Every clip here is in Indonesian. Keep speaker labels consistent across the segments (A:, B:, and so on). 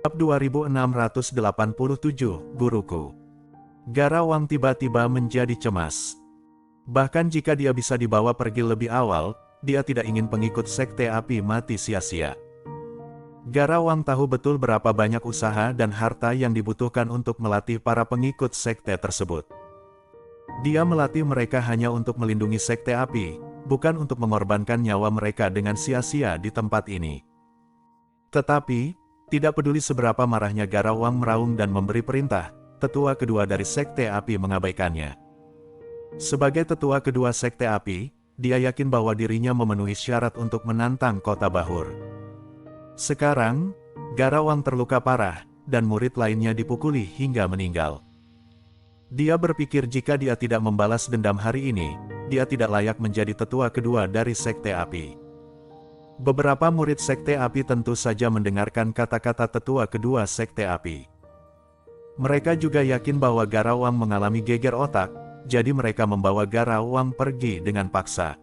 A: Bab 2687, Guruku. Gara Wang tiba-tiba menjadi cemas. Bahkan jika dia bisa dibawa pergi lebih awal, dia tidak ingin pengikut sekte api mati sia-sia. Gara Wang tahu betul berapa banyak usaha dan harta yang dibutuhkan untuk melatih para pengikut sekte tersebut. Dia melatih mereka hanya untuk melindungi sekte api, bukan untuk mengorbankan nyawa mereka dengan sia-sia di tempat ini. Tetapi, tidak peduli seberapa marahnya Gara Wang meraung dan memberi perintah, tetua kedua dari sekte api mengabaikannya. Sebagai tetua kedua sekte api, dia yakin bahwa dirinya memenuhi syarat untuk menantang kota Bahur. Sekarang, Gara Wang terluka parah, dan murid lainnya dipukuli hingga meninggal. Dia berpikir jika dia tidak membalas dendam hari ini, dia tidak layak menjadi tetua kedua dari sekte api. Beberapa murid sekte api tentu saja mendengarkan kata-kata tetua kedua sekte api. Mereka juga yakin bahwa Gara Wang mengalami geger otak, jadi mereka membawa Gara Wang pergi dengan paksa.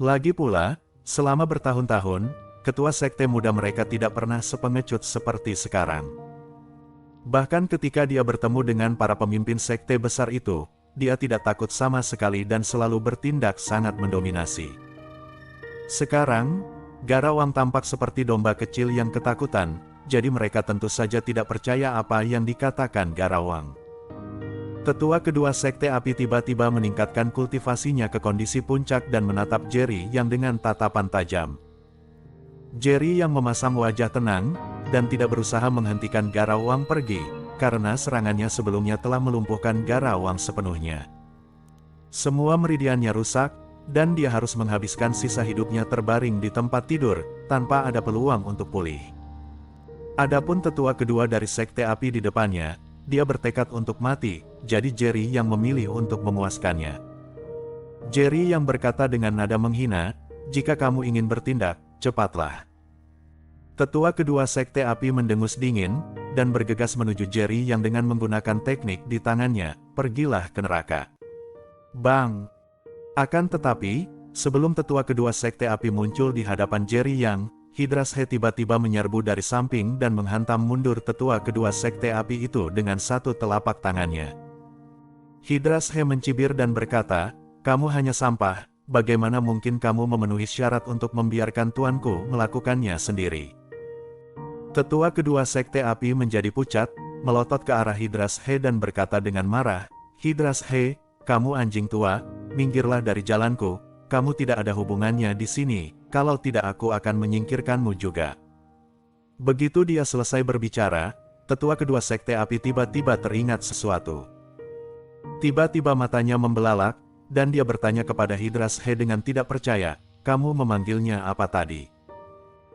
A: Lagi pula, selama bertahun-tahun, ketua sekte muda mereka tidak pernah sepengecut seperti sekarang. Bahkan ketika dia bertemu dengan para pemimpin sekte besar itu, dia tidak takut sama sekali dan selalu bertindak sangat mendominasi. Sekarang, Gara Wang tampak seperti domba kecil yang ketakutan, jadi mereka tentu saja tidak percaya apa yang dikatakan Gara Wang. Tetua kedua sekte api tiba-tiba meningkatkan kultivasinya ke kondisi puncak dan menatap Jerry yang dengan tatapan tajam. Jerry yang memasang wajah tenang, dan tidak berusaha menghentikan Gara Wang pergi, karena serangannya sebelumnya telah melumpuhkan Gara Wang sepenuhnya. Semua meridiannya rusak, dan dia harus menghabiskan sisa hidupnya terbaring di tempat tidur, tanpa ada peluang untuk pulih. Adapun tetua kedua dari sekte api di depannya, dia bertekad untuk mati, jadi Jerry yang memilih untuk memuaskannya. Jerry yang berkata dengan nada menghina, "Jika kamu ingin bertindak, cepatlah." Tetua kedua sekte api mendengus dingin, dan bergegas menuju Jerry yang dengan menggunakan teknik di tangannya, "Pergilah ke neraka." Bang! Akan tetapi, sebelum tetua kedua sekte api muncul di hadapan Jerry Yang, Hydras He tiba-tiba menyerbu dari samping dan menghantam mundur tetua kedua sekte api itu dengan satu telapak tangannya. Hydras He mencibir dan berkata, "Kamu hanya sampah, bagaimana mungkin kamu memenuhi syarat untuk membiarkan tuanku melakukannya sendiri?" Tetua kedua sekte api menjadi pucat, melotot ke arah Hydras He dan berkata dengan marah, "Hydras He, kamu anjing tua, minggirlah dari jalanku, kamu tidak ada hubungannya di sini, kalau tidak aku akan menyingkirkanmu juga." Begitu dia selesai berbicara, tetua kedua sekte api tiba-tiba teringat sesuatu. Tiba-tiba matanya membelalak, dan dia bertanya kepada Hydras He dengan tidak percaya, "Kamu memanggilnya apa tadi?"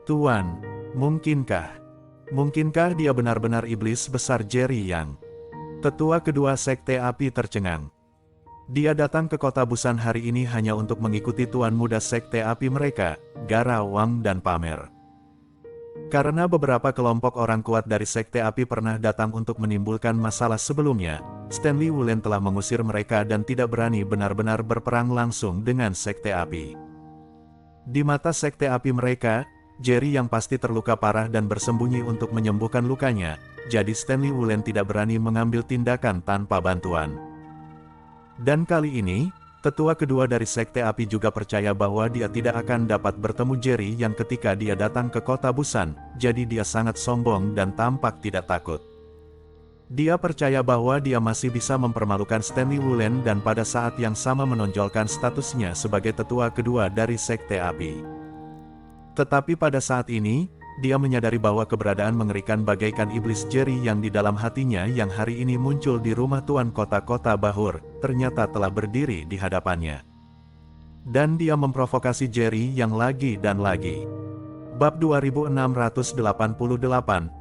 A: "Tuan, mungkinkah dia benar-benar iblis besar Jerry Yang?" Tetua kedua sekte api tercengang. Dia datang ke kota Busan hari ini hanya untuk mengikuti tuan muda sekte api mereka, Gara Wang dan Pamer. Karena beberapa kelompok orang kuat dari sekte api pernah datang untuk menimbulkan masalah sebelumnya, Stanley Wulen telah mengusir mereka dan tidak berani benar-benar berperang langsung dengan sekte api. Di mata sekte api mereka, Jerry yang pasti terluka parah dan bersembunyi untuk menyembuhkan lukanya, jadi Stanley Wulen tidak berani mengambil tindakan tanpa bantuan. Dan kali ini, tetua kedua dari sekte api juga percaya bahwa dia tidak akan dapat bertemu Jerry yang ketika dia datang ke kota Busan, jadi dia sangat sombong dan tampak tidak takut. Dia percaya bahwa dia masih bisa mempermalukan Stanley Wulen dan pada saat yang sama menonjolkan statusnya sebagai tetua kedua dari sekte api. Tetapi pada saat ini, dia menyadari bahwa keberadaan mengerikan bagaikan iblis Jerry yang di dalam hatinya yang hari ini muncul di rumah tuan kota-kota Bahur, ternyata telah berdiri di hadapannya. Dan dia memprovokasi Jerry yang lagi dan lagi. Bab 2688,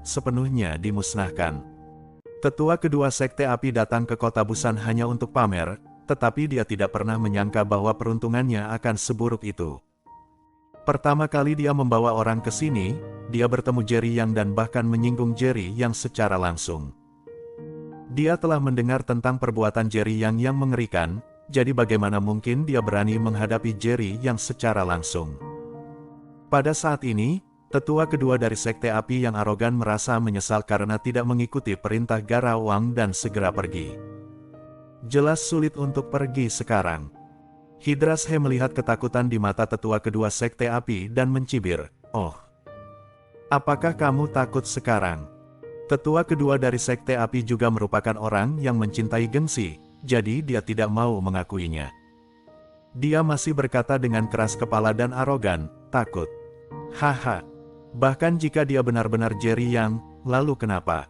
A: sepenuhnya dimusnahkan. Tetua kedua sekte api datang ke kota Busan hanya untuk pamer, tetapi dia tidak pernah menyangka bahwa peruntungannya akan seburuk itu. Pertama kali dia membawa orang ke sini, dia bertemu Jerry Yang dan bahkan menyinggung Jerry Yang secara langsung. Dia telah mendengar tentang perbuatan Jerry Yang mengerikan, jadi bagaimana mungkin dia berani menghadapi Jerry Yang secara langsung. Pada saat ini, Tetua kedua dari Sekte Api yang arogan merasa menyesal karena tidak mengikuti perintah Garawang dan segera pergi. Jelas sulit untuk pergi sekarang. Hidrashe melihat ketakutan di mata tetua kedua Sekte Api dan mencibir, "Oh, apakah kamu takut sekarang?" Tetua kedua dari Sekte Api juga merupakan orang yang mencintai gengsi, jadi dia tidak mau mengakuinya. Dia masih berkata dengan keras kepala dan arogan, "Takut. Haha. Bahkan jika dia benar-benar Jerry Yang, lalu kenapa?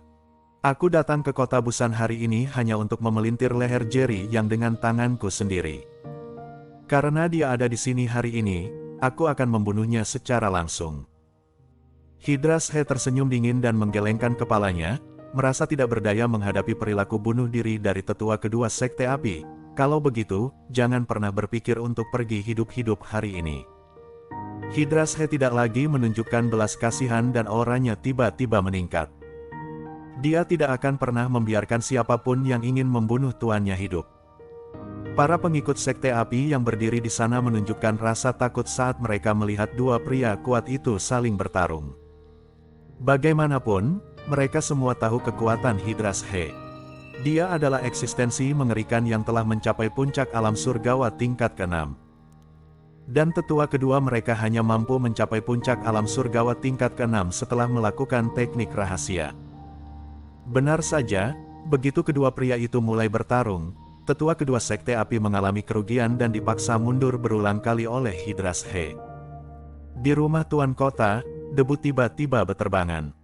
A: Aku datang ke kota Busan hari ini hanya untuk memelintir leher Jerry Yang dengan tanganku sendiri. Karena dia ada di sini hari ini, aku akan membunuhnya secara langsung." Hidrashe tersenyum dingin dan menggelengkan kepalanya, merasa tidak berdaya menghadapi perilaku bunuh diri dari tetua kedua Sekte Api. Kalau begitu, jangan pernah berpikir untuk pergi hidup-hidup hari ini. Hidrashe tidak lagi menunjukkan belas kasihan dan auranya tiba-tiba meningkat. Dia tidak akan pernah membiarkan siapapun yang ingin membunuh tuannya hidup. Para pengikut Sekte Api yang berdiri di sana menunjukkan rasa takut saat mereka melihat dua pria kuat itu saling bertarung. Bagaimanapun, mereka semua tahu kekuatan Hidrashe. Dia adalah eksistensi mengerikan yang telah mencapai puncak alam surgawa tingkat ke-6. Dan tetua kedua mereka hanya mampu mencapai puncak alam surgawa tingkat ke-6 setelah melakukan teknik rahasia. Benar saja, begitu kedua pria itu mulai bertarung, tetua kedua Sekte Api mengalami kerugian dan dipaksa mundur berulang kali oleh Hidrashe. Di rumah Tuan Kota, debu tiba-tiba beterbangan.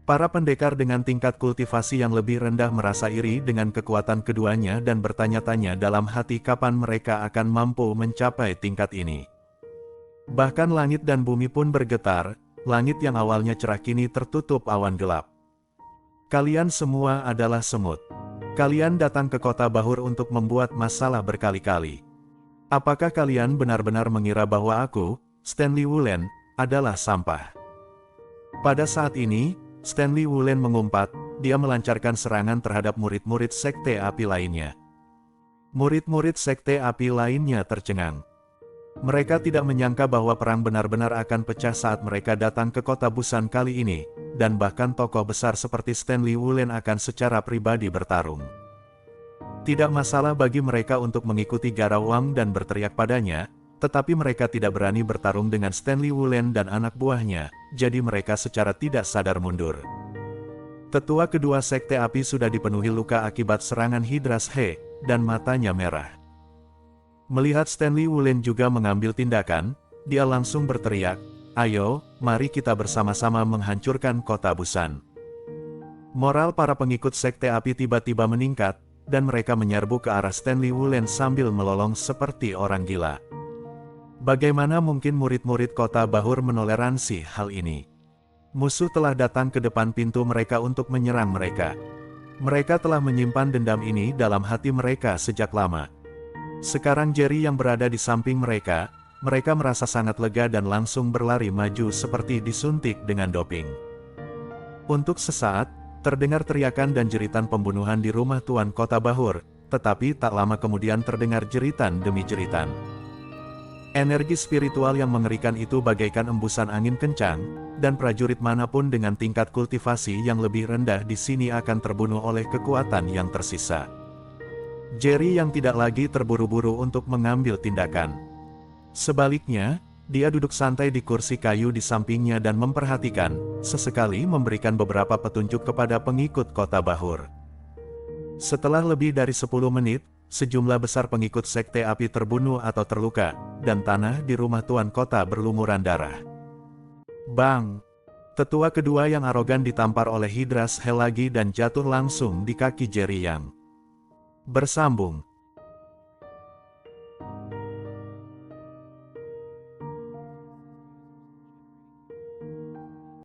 A: Para pendekar dengan tingkat kultivasi yang lebih rendah merasa iri dengan kekuatan keduanya dan bertanya-tanya dalam hati kapan mereka akan mampu mencapai tingkat ini. Bahkan langit dan bumi pun bergetar, langit yang awalnya cerah kini tertutup awan gelap. Kalian semua adalah semut. Kalian datang ke kota Bahur untuk membuat masalah berkali-kali. Apakah kalian benar-benar mengira bahwa aku, Stanley Wulen, adalah sampah? Pada saat ini, Stanley Wulen mengumpat, dia melancarkan serangan terhadap murid-murid Sekte Api lainnya. Murid-murid Sekte Api lainnya tercengang. Mereka tidak menyangka bahwa perang benar-benar akan pecah saat mereka datang ke kota Busan kali ini, dan bahkan tokoh besar seperti Stanley Wulen akan secara pribadi bertarung. Tidak masalah bagi mereka untuk mengikuti Garawang dan berteriak padanya, tetapi mereka tidak berani bertarung dengan Stanley Wulen dan anak buahnya, jadi mereka secara tidak sadar mundur. Tetua kedua Sekte Api sudah dipenuhi luka akibat serangan Hidrashe, dan matanya merah. Melihat Stanley Wulen juga mengambil tindakan, dia langsung berteriak, "Ayo, mari kita bersama-sama menghancurkan kota Busan." Moral para pengikut Sekte Api tiba-tiba meningkat, dan mereka menyerbu ke arah Stanley Wulen sambil melolong seperti orang gila. Bagaimana mungkin murid-murid kota Bahur menoleransi hal ini? Musuh telah datang ke depan pintu mereka untuk menyerang mereka. Mereka telah menyimpan dendam ini dalam hati mereka sejak lama. Sekarang Jerry yang berada di samping mereka merasa sangat lega dan langsung berlari maju seperti disuntik dengan doping. Untuk sesaat, terdengar teriakan dan jeritan pembunuhan di rumah Tuan Kota Bahur, tetapi tak lama kemudian terdengar jeritan demi jeritan. Energi spiritual yang mengerikan itu bagaikan embusan angin kencang, dan prajurit manapun dengan tingkat kultivasi yang lebih rendah di sini akan terbunuh oleh kekuatan yang tersisa. Jerry yang tidak lagi terburu-buru untuk mengambil tindakan. Sebaliknya, dia duduk santai di kursi kayu di sampingnya dan memperhatikan, sesekali memberikan beberapa petunjuk kepada pengikut kota Bahur. Setelah lebih dari 10 menit, sejumlah besar pengikut Sekte Api terbunuh atau terluka, dan tanah di rumah Tuan Kota berlumuran darah. Bang! Tetua kedua yang arogan ditampar oleh Hidrashe lagi dan jatuh langsung di kaki Jerry Yang. Bersambung.